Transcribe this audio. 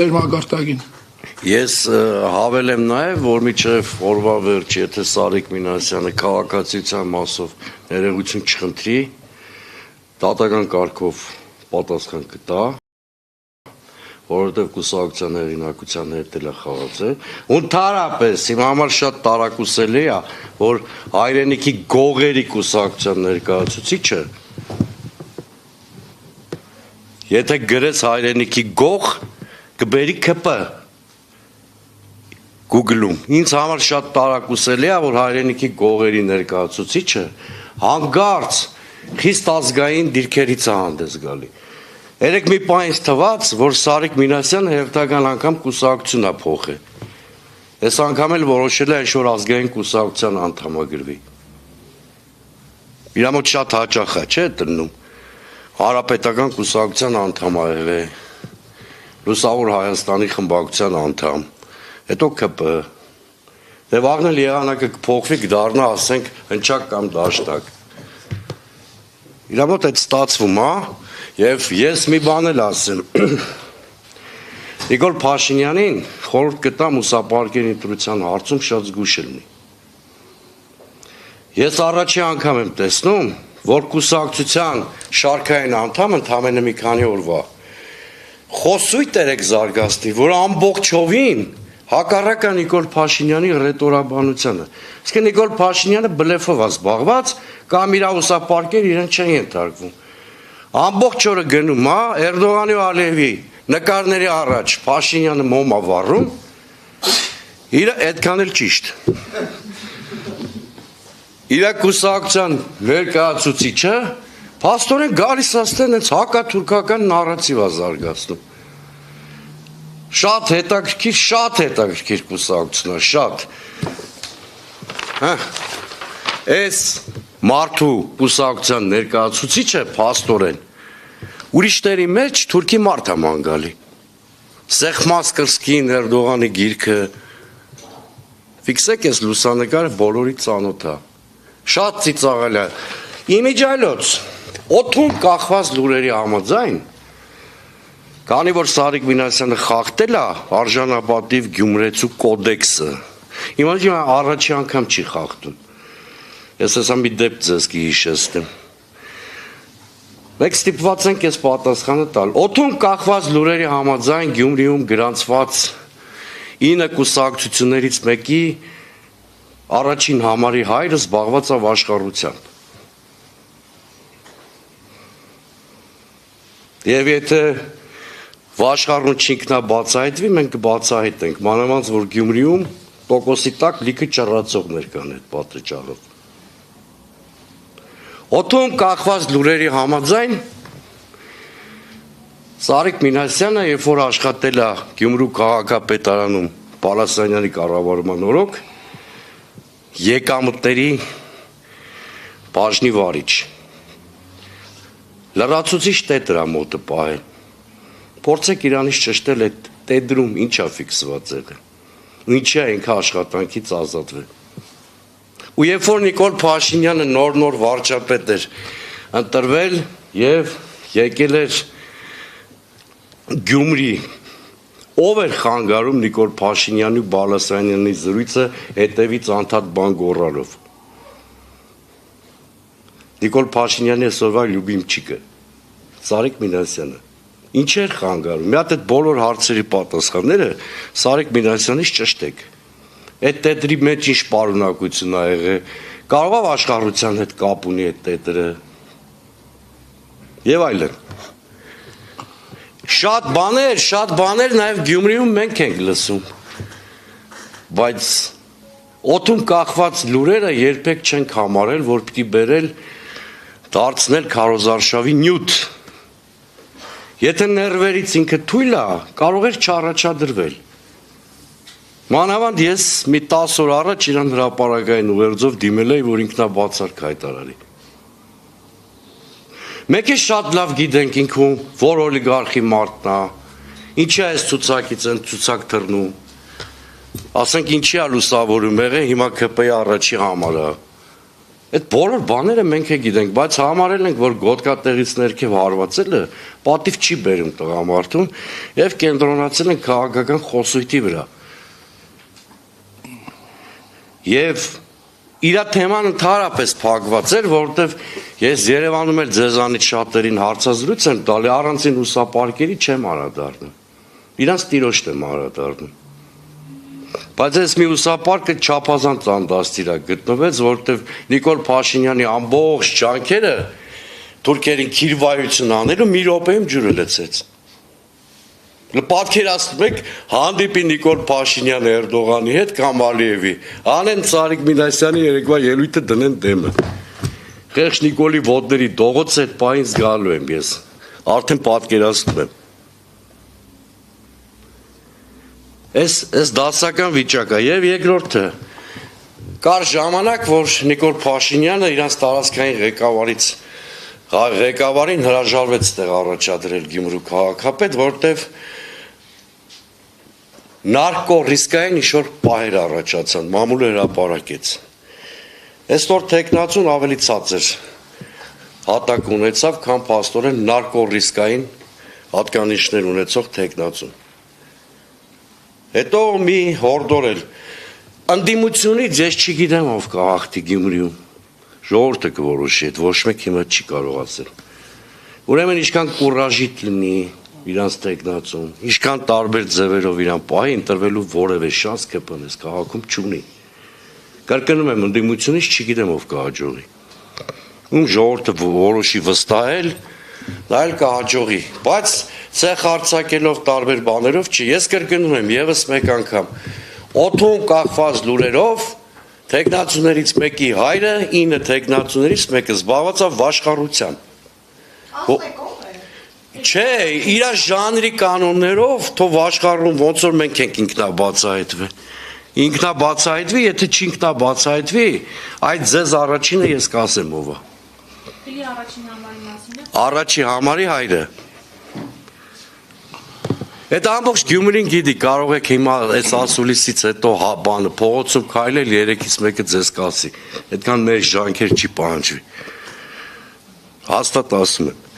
Մագարտագին։ Ես հավելեմ նաև, որ միջև օրվա վերջ, եթե Սարիկ Մինասյանը քաղաքացիության մասով ներողություն չխնդրի, դատական կարգով պատասխան կտա, որովհետև կուսակցության հեղինակության հետ էլ է խաղացել։ Ընդհանրապես իմ համար շատ տարակուսելի է, որ հայրենիքի գողերի կուսակցության ներկայացուցիչը, եթե գրես հայրենիքի գող, կբերի ԿՊ Google-ում։ Ինձ համար շատ տարակուսելի է, որ հայրենիքի գողերի ներկայացուցիչը հանկարծ խիստ ազգային դիրքերից է հանդես գալի։ Երեք մի բան ինձ թվաց, որ Սարիկ Մինասյանը հերթական անգամ կուսակցություն է փոխել։ Այս անգամ էլ որոշել է ինչ-որ ազգային կուսակցության անդամագրվի։ Իր մոտ շատ հաճախ է, չէ՞ տննում։ Հանրապետական կուսակցության անդամ ա եղել, Լուսավոր Հայաստանի խմբակցության անդամ, հետո ԿՊ։ Դե վաղն էլ եղանակը կփոխվի, կդառնա, ասենք, հնչակ կամ դաշտակ։ Իր մոտ այդ ստացվում է, եւ ես մի բան էլ ասեմ։ Նիկոլ Փաշինյանին խորհուրդ կտամ ուսապարկերի ընտրության հարցում շատ զգույշ լինի։ Ես առաջի անգամ եմ տեսնում, որ կուսակցության շարքային անդամ ընդամենը մի քանի օրվա խոսույթ երեք զարգացնի, որ ամբողջովին հակառակ է Նիկոլ Փաշինյանի ռետորաբանությանը։ Իսկ Նիկոլ Փաշինյանը բլեֆով է զբաղված, կամ իր ուսապարկերը իրեն չեն ենթարկվում։ Ամբողջ օրը գնում է Էրդողանի ու Ալիևի նկարների առաջ Փաշինյանը մոմ է վառում, իր այդքան էլ ճիշտ։ Իր կուսակցության ներկայացուցիչը փաստորեն գալիս աստեն հենց հակաթուրքական նարատիվ է զարգացնում։ Շատ հետաքրքիր կուսակցություն է, շատ։ Այս մարդու կուսակցության ներկայացուցիչը փաստորեն ուրիշների մեջ թուրքի մարդ է ման գալի։ Սեխմաս Կրսկին Էրդողանի գիրքը, ֆիքսեք այս լուսանկարը բոլորի ծանոթ է։ Շատ ծիծաղել է։ Իմիջայլոց, օդում կախված լուրերի համաձայն, քանի որ Սարիկ Մինասյանը խախտել է արժանապատիվ Գյումրեցու կոդեքսը, իմացի առաջի անգամ չի խախտում։ Ես հեսա մի դեպք ձեզ կհիշեցնեմ։ Մենք ստիպված ենք այս պատասխանը տալ։ Օդում կախված լուրերի համաձայն Գյումրիում գրանցված 9 կուսակցություններից մեկի առաջին համարի հայրը զբաղված է վաշխառությամբ։ Եվ եթե վաշխառուն չինքնաբացահայտվի, մենք կբացահայտենք, մանավանդ որ Գյումրիում տոկոսի տակ լիքը ճռռացողներ կան այդ պատճառով։ Օդում կախված լուրերի համաձայն Սարիկ Մինասյանը, երբ որ աշխատել է Գյումրու քաղաքապետարանում Պալասանյանի կառավարման օրոք, եկամուտների բաժնի վարիչ։ Լրացուցիչ տետրը մոտը պահել։ Փորձեք իրանից ճշտել այդ տետրում ինչա ֆիքսված եղել։ Ինչա ինքը աշխատանքից ազատվել։ Ու երբ որ Նիկոլ Փաշինյանը նոր վարչապետ էր ընտրվել եւ եկել էր Գյումրի, ով էր խանգարում Նիկոլ Փաշինյանի ու Բալասանյանի զրույցը հետևից անդադ բան գոռալով։ Նիկոլ Փաշինյանի այսօրվա լյուբիմչիկը Սարիկ Մինասյանը ինչ էր խանգարում։ Մի հատ այդ բոլոր հարցերի պատասխանները Սարիկ Մինասյանից ճշտեք։ Այդ տետրի մեջ ինչ պարունակություն ա եղել, կարող է աշխարհության հետ կապ ունի այդ տետրը եւ այլն։ Շատ բաներ նաեւ Գյումրիում մենք ենք լսում, բայց օդում կախված լուրերը երբեք չենք համարել, որ պիտի բերել դարձնել քարոզարշավի նյութ։ Եթե ներվերից ինքը թույլ է, կարող էր չառաջադրվել։ Մանավանդ ես մի 10 օր առաջ իրան հրապարակային ուղերձով դիմել էի, որ ինքնաբացարկ հայտարարի։ Մեկ է շատ լավ գիտենք ինքում, որ օլիգարխի մարդն է, ինչի է այս ցուցակից են ցուցակ թռնում։ Ասենք ինչի է լուսավորում եղել, հիմա ԿՊ-ի առաջի համարը։ Այդ բոլոր բաները մենք է գիտենք, բայց համարել ենք, որ գոտկատեղից ներքև հարվածելը պատիվ չի բերում տղամարդուն եւ կենտրոնացել ենք քաղաքական խոսույթի վրա։ Եվ իր թեման ընդհանրապես փակված էր, որովհետեւ ես Երևանում էլ ձեզանից շատերին հարցազրույց եմ տալի, առանցին ուսապարկերի չեմ անդրադառնում։ Իրանց տիրոջն եմ անդրադառնում։ Բայց այս մի ուսապարկը չափազանց անդաստիրա գտնվեց, որովհետև Նիկոլ Փաշինյանի ամբողջ ջանքերը թուրքերին քիրվայություն անելու մի րոպեում ջուրը լցեց։ Պատկերացնում եք հանդիպի Նիկոլ Փաշինյանը Էրդողանի հետ կամ Ալիևի, անեն Սարիկ Մինասյանի երեկվա ելույթը դնեն դեմը։ Խեղճ Նիկոլի ոտների դողոց այդ պահին զգալու եմ ես, արդեն պատկերացնում եմ։ Այս դասական վիճակը եւ երկրորդը կար ժամանակ, որ Նիկոլ Փաշինյանը իրանց տարածքային ղեկավարին հրաժարվեց տեղ առաջադրել Գյումրու քաղաքապետ, որտեվ նարկո ռիսկային ինչ-որ պահեր առաջացան, մամուլը հրապարակեց։ Այսօր տեխնացուն ավելի ցածր հատակ ունեցավ, քան փաստորեն նարկո ռիսկային հատկանիշներ ունեցող տեխնացուն։ Հետո մի հորդորել, ընդդիմությունից ես չգիտեմ ով կհաղթի Գյումրիում, ժողովուրդը կորոշի, այդ ոչ մեկ հիմա չի կարողացել։ Ուրեմն ինչքան կուրաժիտ լինի իրանց տեխնացուն, ինչքան տարբեր ձևերով իրան պահի, ընտրվելու որևէ շանս ԿՊՆ-ս քաղաքում չունի։ Կրկնում եմ, ընդդիմությունից չգիտեմ ով կհաջողի։ Ում ժողովուրդը որոշի վստահել, դա էլ կհաջողի, բայց ցեխ արձակելով տարբեր բաներով չի, ես կրկնում եմ եւս մեկ անգամ, օթում կախված լուրերով տեխնացուներից մեկի հայրը 9 տեխնացուներից մեկը զբաղված է վաշխառությամբ։ Չէ, իր ժանրի կանոններով թող վաշխառում ոնց որ մենք ենք ինքնաբացահայտվել։ Ինքնաբացահայտվի, եթե չինքնաբացահայտվի, այդ ձեզ առաջինը ես կասեմ ով է։ Փիլի առաջին համարի մասին է։ Առաջի համարի հայրը։ Այդ ամբողջ Գյումրին գիտի, կարող եք հիմա այս ասուլիսից հետո բանը փողոցում քայլել 3-ից մեկը ձեզ կասի։ Այդքան մեր ջանքեր չի պահանջվի։ Հաստատ ասում եմ։